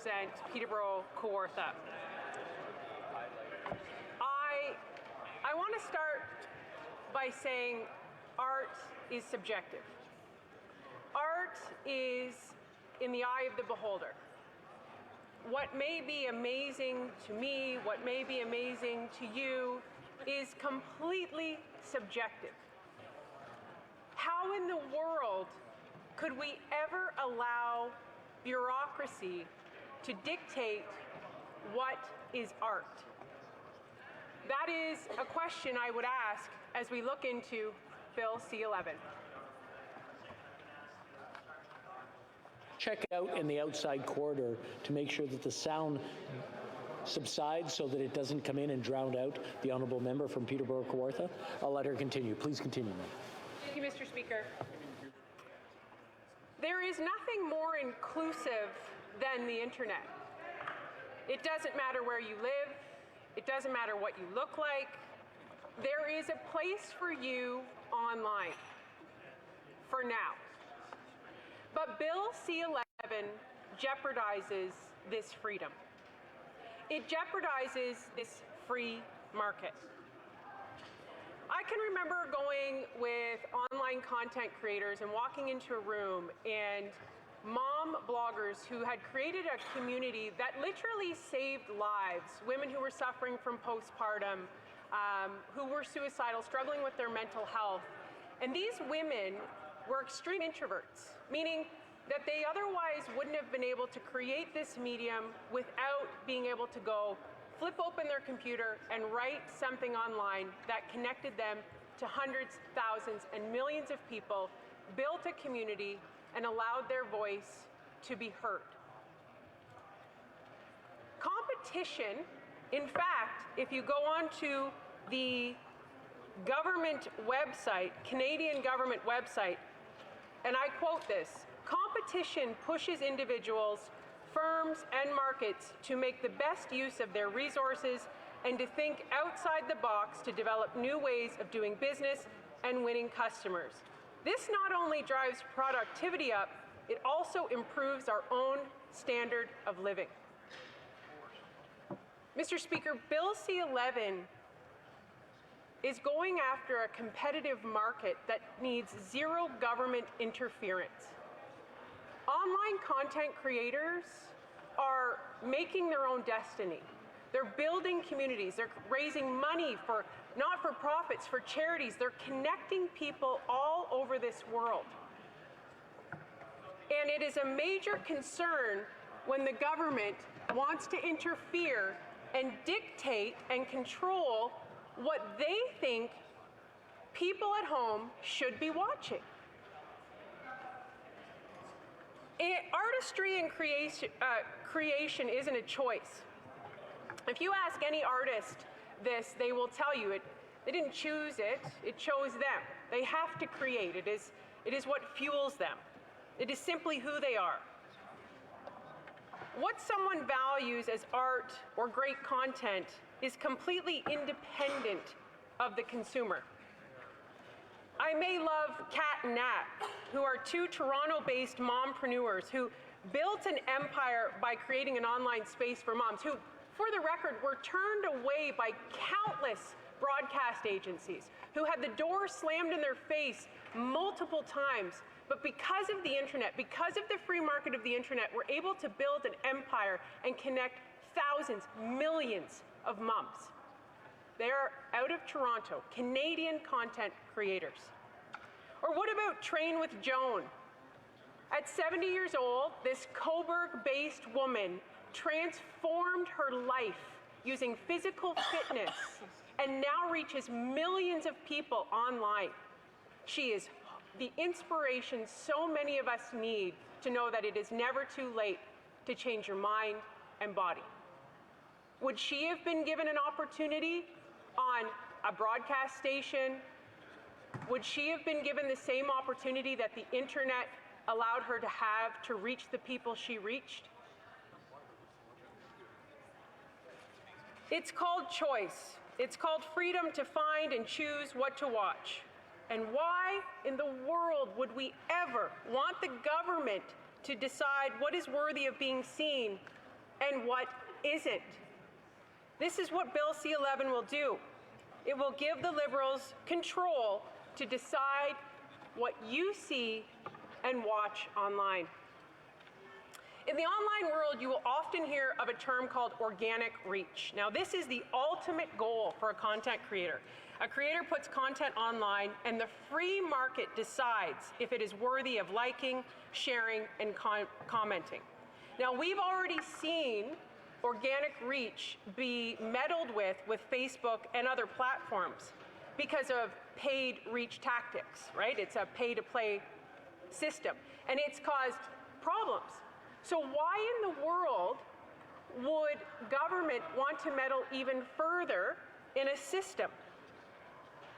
represent Peterborough Kawartha. I want to start by saying art is subjective. Art is in the eye of the beholder. What may be amazing to me, what may be amazing to you, is completely subjective. How in the world could we ever allow bureaucracy to dictate what is art? That is a question I would ask as we look into Bill C-11. Check out in the outside corridor to make sure that the sound subsides so that it doesn't come in and drown out the honourable member from Peterborough Kawartha. I'll let her continue. Please continue, ma'am. Thank you, Mr. Speaker. There is nothing more inclusive than the internet. It doesn't matter where you live. It doesn't matter what you look like. There is a place for you online, for now. But Bill C-11 jeopardizes this freedom. It jeopardizes this free market. I can remember going with online content creators and walking into a room and mom bloggers who had created a community that literally saved lives, women who were suffering from postpartum, who were suicidal, struggling with their mental health. And these women were extreme introverts, meaning that they otherwise wouldn't have been able to create this medium without being able to go flip open their computer and write something online that connected them to hundreds, thousands, and millions of people, built a community, and allowed their voice to be heard. Competition, in fact, if you go on to the government website, Canadian government website, and I quote this, "Competition pushes individuals, firms, and markets to make the best use of their resources and to think outside the box to develop new ways of doing business and winning customers. This not only drives productivity up, it also improves our own standard of living." Mr. Speaker, Bill C-11 is going after a competitive market that needs zero government interference. Online content creators are making their own destiny. They're building communities. They're raising money for not-for-profits, for charities. They're connecting people all over this world. And it is a major concern when the government wants to interfere and dictate and control what they think people at home should be watching. Artistry and creation isn't a choice. If you ask any artist this, they will tell you they didn't choose it, it chose them. They have to create. It is what fuels them. It is simply who they are. What someone values as art or great content is completely independent of the consumer. I may love Kat and Nat, who are two Toronto-based mompreneurs who built an empire by creating an online space for moms, who, for the record, were turned away by countless broadcast agencies, who had the door slammed in their face multiple times. But because of the internet, because of the free market of the internet, we're able to build an empire and connect thousands, millions of moms. They are out of Toronto, Canadian content creators. Or what about Train with Joan? At 70 years old, this Coburg-based woman transformed her life using physical fitness and now reaches millions of people online. She is the inspiration so many of us need to know that it is never too late to change your mind and body. Would she have been given an opportunity on a broadcast station? Would she have been given the same opportunity that the internet allowed her to have to reach the people she reached? It's called choice. It's called freedom to find and choose what to watch. And why in the world would we ever want the government to decide what is worthy of being seen and what isn't. This is what Bill C-11 will do. It will give the Liberals control to decide what you see and watch online. In the online world, you will often hear of a term called organic reach. Now, this is the ultimate goal for a content creator. A creator puts content online, and the free market decides if it is worthy of liking, sharing, and commenting. Now, we've already seen organic reach be meddled with Facebook and other platforms because of paid reach tactics, right? It's a pay-to-play system, and it's caused problems. So why in the world would government want to meddle even further in a system?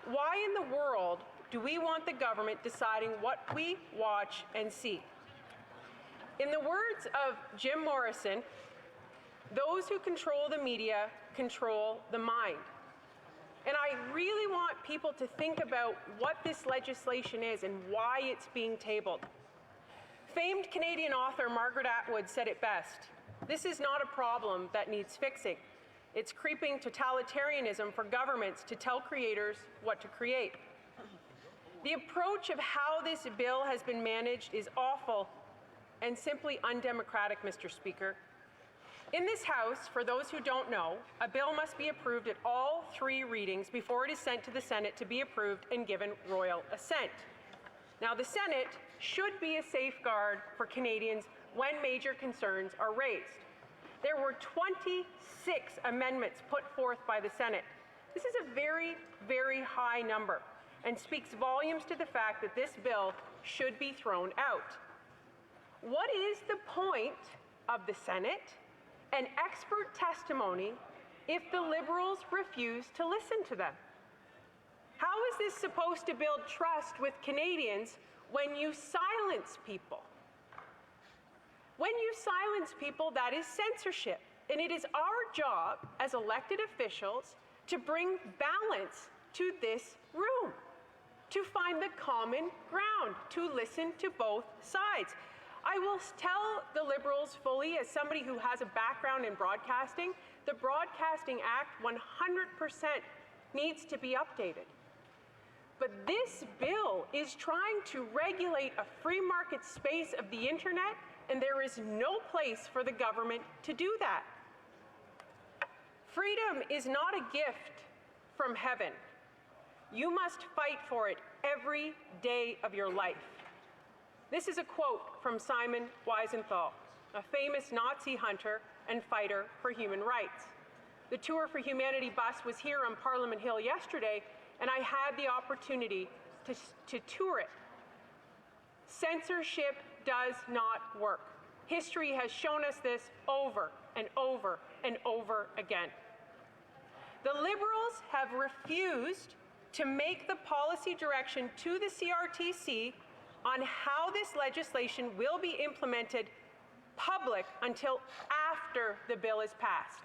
Why in the world do we want the government deciding what we watch and see? In the words of Jim Morrison, those who control the media control the mind. And I really want people to think about what this legislation is and why it's being tabled. Famed Canadian author Margaret Atwood said it best. This is not a problem that needs fixing. It's creeping totalitarianism for governments to tell creators what to create. The approach of how this bill has been managed is awful and simply undemocratic, Mr. Speaker. In this House, for those who don't know, a bill must be approved at all 3 readings before it is sent to the Senate to be approved and given royal assent. Now, the Senate should be a safeguard for Canadians when major concerns are raised. There were 26 amendments put forth by the Senate. This is a very, very high number and speaks volumes to the fact that this bill should be thrown out. What is the point of the Senate and expert testimony if the Liberals refuse to listen to them? How is this supposed to build trust with Canadians when you silence people? When you silence people, that is censorship. And it is our job as elected officials to bring balance to this room, to find the common ground, to listen to both sides. I will tell the Liberals fully, as somebody who has a background in broadcasting, the Broadcasting Act 100% needs to be updated. But this bill is trying to regulate a free market space of the internet, and there is no place for the government to do that. Freedom is not a gift from heaven. You must fight for it every day of your life. This is a quote from Simon Wiesenthal, a famous Nazi hunter and fighter for human rights. The Tour for Humanity bus was here on Parliament Hill yesterday, and I had the opportunity to tour it. Censorship does not work. History has shown us this over and over and over again. The Liberals have refused to make the policy direction to the CRTC on how this legislation will be implemented public until after the bill is passed.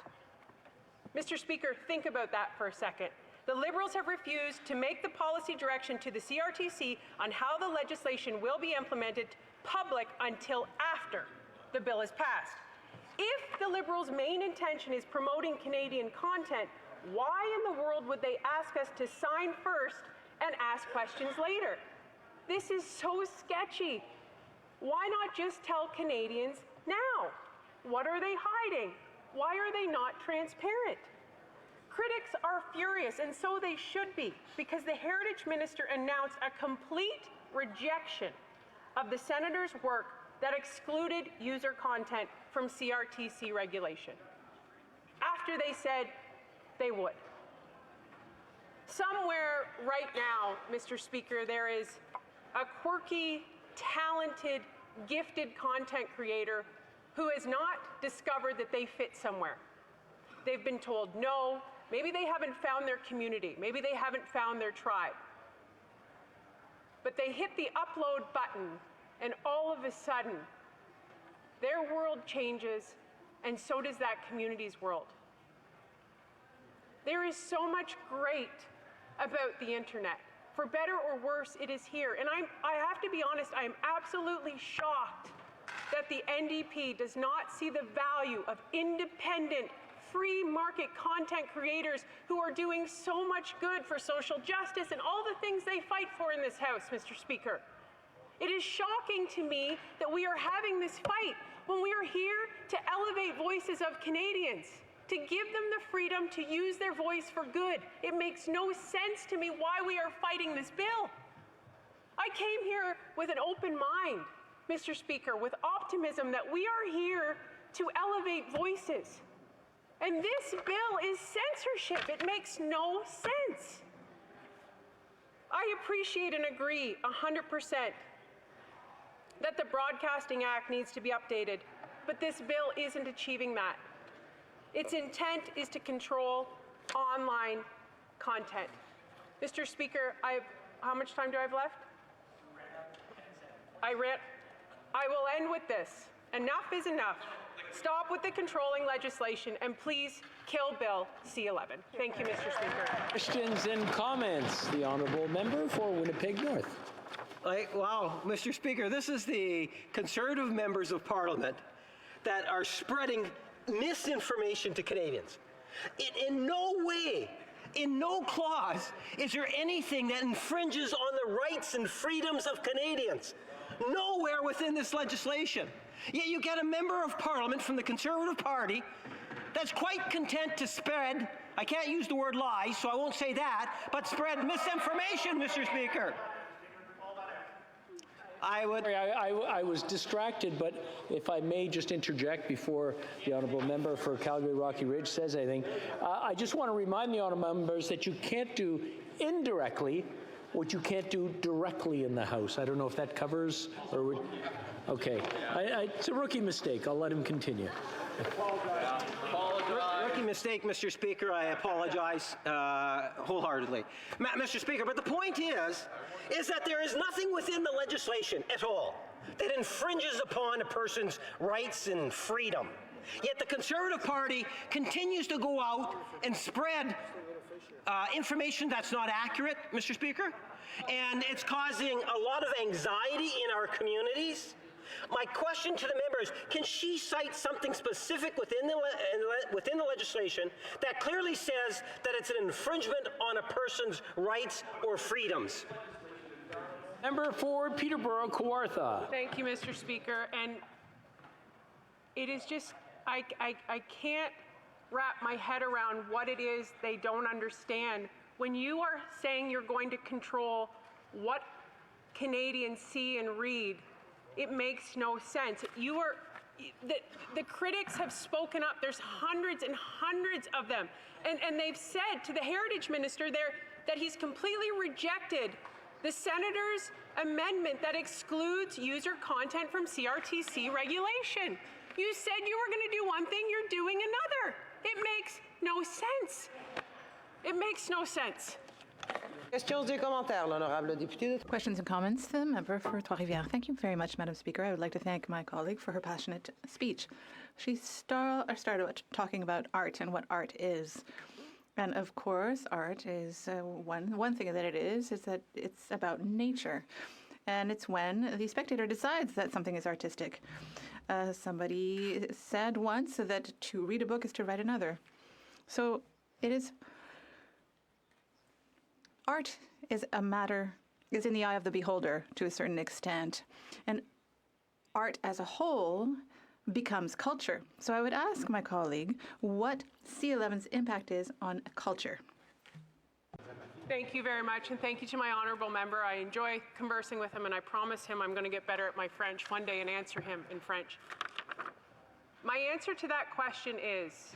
Mr. Speaker, think about that for a second. The Liberals have refused to make the policy direction to the CRTC on how the legislation will be implemented public until after the bill is passed. If the Liberals' main intention is promoting Canadian content, why in the world would they ask us to sign first and ask questions later? This is so sketchy. Why not just tell Canadians now? What are they hiding? Why are they not transparent? Critics are furious, and so they should be, because the Heritage Minister announced a complete rejection of the Senator's work that excluded user content from CRTC regulation, after they said they would. Somewhere right now, Mr. Speaker, there is a quirky, talented, gifted content creator who has not discovered that they fit somewhere. They've been told no. Maybe they haven't found their community. Maybe they haven't found their tribe. But they hit the upload button, and all of a sudden, their world changes, and so does that community's world. There is so much great about the internet. For better or worse, it is here. And I have to be honest, I am absolutely shocked that the NDP does not see the value of independent, free market content creators who are doing so much good for social justice and all the things they fight for in this House, Mr. Speaker. It is shocking to me that we are having this fight when we are here to elevate voices of Canadians, to give them the freedom to use their voice for good. It makes no sense to me why we are fighting this bill. I came here with an open mind, Mr. Speaker, with optimism that we are here to elevate voices. And this bill is censorship. It makes no sense. I appreciate and agree 100% that the Broadcasting Act needs to be updated, but this bill isn't achieving that. Its intent is to control online content. Mr. Speaker, how much time do I have left? I will end with this. Enough is enough. Stop with the controlling legislation and please kill Bill C-11. Thank you, Mr. Speaker. Questions and comments. The honourable member for Winnipeg North. Wow, Mr. Speaker, this is the Conservative members of Parliament that are spreading misinformation to Canadians. In no way, in no clause, is there anything that infringes on the rights and freedoms of Canadians. Nowhere within this legislation. Yet you get a member of Parliament from the Conservative Party that's quite content to spread, I can't use the word lies, so I won't say that, but spread misinformation, Mr. Speaker. I was distracted, but if I may just interject before the honourable member for Calgary Rocky Ridge says anything, I just want to remind the honourable members that you can't do indirectly what you can't do directly in the House. I don't know if that covers or would. Okay, it's a rookie mistake. I'll let him continue. Rookie mistake, Mr. Speaker. I apologize wholeheartedly. Mr. Speaker, but the point is that there is nothing within the legislation at all that infringes upon a person's rights and freedom. Yet the Conservative Party continues to go out and spread information that's not accurate, Mr. Speaker, and it's causing a lot of anxiety in our communities. My question to the members, can she cite something specific within the legislation that clearly says that it's an infringement on a person's rights or freedoms? Member for Peterborough Kawartha. Thank you, Mr. Speaker. And it is just, I can't wrap my head around what it is they don't understand. When you are saying you're going to control what Canadians see and read, it makes no sense. The critics have spoken up. There's hundreds and hundreds of them. And they've said to the Heritage Minister there that he's completely rejected the Senator's amendment that excludes user content from CRTC regulation. You said you were going to do one thing, you're doing another. It makes no sense. It makes no sense. Questions et commentaires, l'honorable député. Questions and comments. The member for Trois-Rivières. Thank you very much, Madam Speaker. I would like to thank my colleague for her passionate speech. She started talking about art and what art is. And of course, art is one thing that it is that it's about nature. And it's when the spectator decides that something is artistic. Somebody said once that to read a book is to write another. So it is. Art is is in the eye of the beholder to a certain extent. And art as a whole becomes culture. So I would ask my colleague what C-11's impact is on culture. Thank you very much, and thank you to my honourable member. I enjoy conversing with him, and I promise him I'm going to get better at my French one day and answer him in French. My answer to that question is,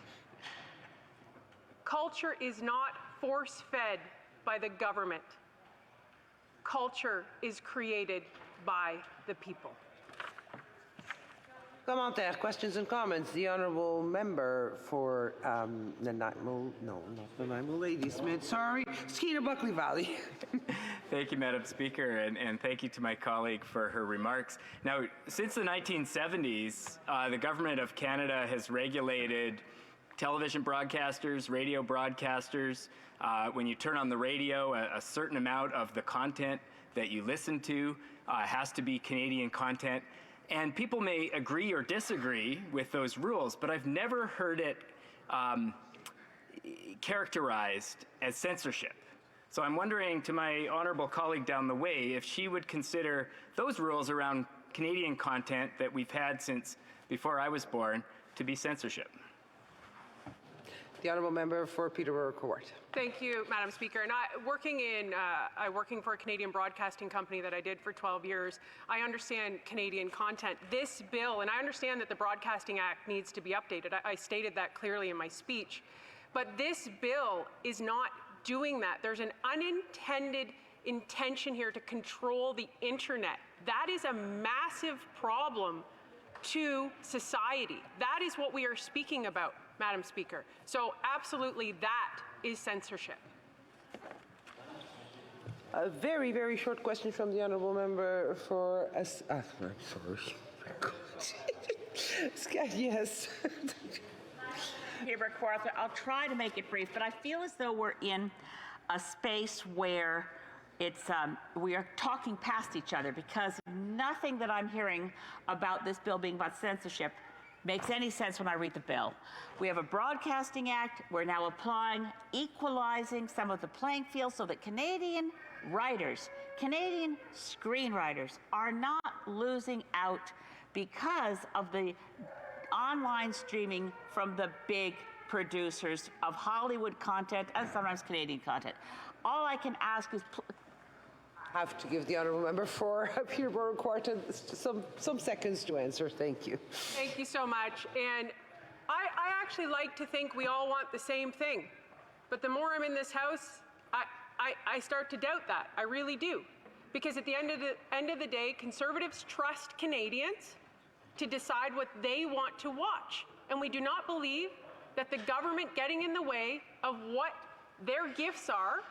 culture is not force-fed by the government. Culture is created by the people. Commentaires, questions and comments. The honourable member for Nanaimo, no, not Nanaimo Ladysmith, sorry, Skeeter Buckley Valley. Thank you, Madam Speaker, and thank you to my colleague for her remarks. Now, since the 1970s, the Government of Canada has regulated television broadcasters, radio broadcasters. When you turn on the radio, a certain amount of the content that you listen to has to be Canadian content. And people may agree or disagree with those rules, but I've never heard it characterized as censorship. So I'm wondering to my honorable colleague down the way if she would consider those rules around Canadian content that we've had since before I was born to be censorship. The honourable member for Peterborough Court. Thank you, Madam Speaker. And working for a Canadian broadcasting company that I did for 12 years, I understand Canadian content. This bill, and I understand that the Broadcasting Act needs to be updated. I stated that clearly in my speech. But this bill is not doing that. There's an unintended intention here to control the internet. That is a massive problem to society. That is what we are speaking about, Madam Speaker. So absolutely that is censorship. A very, very short question from the honourable member for us. I'm sorry. Yes. Peterborough Court, I'll try to make it brief, but I feel as though we're in a space where we are talking past each other, because nothing that I'm hearing about this bill being about censorship makes any sense when I read the bill. We have a Broadcasting Act. We're now applying, equalizing some of the playing field so that Canadian writers, Canadian screenwriters are not losing out because of the online streaming from the big producers of Hollywood content and sometimes Canadian content. All I can ask is Have to give the honourable member for Peterborough Court some seconds to answer. Thank you. Thank you so much. And I actually like to think we all want the same thing. But the more I'm in this House, I start to doubt that. I really do. Because at the end of the day, Conservatives trust Canadians to decide what they want to watch. And we do not believe that the government getting in the way of what their gifts are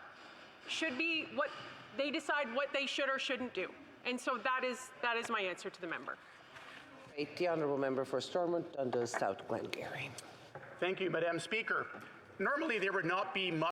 should be what they decide what they should or shouldn't do. And so that is my answer to the member. The honourable member for Stormont, Dundas, South Glengarry. Thank you, Madam Speaker. Normally there would not be much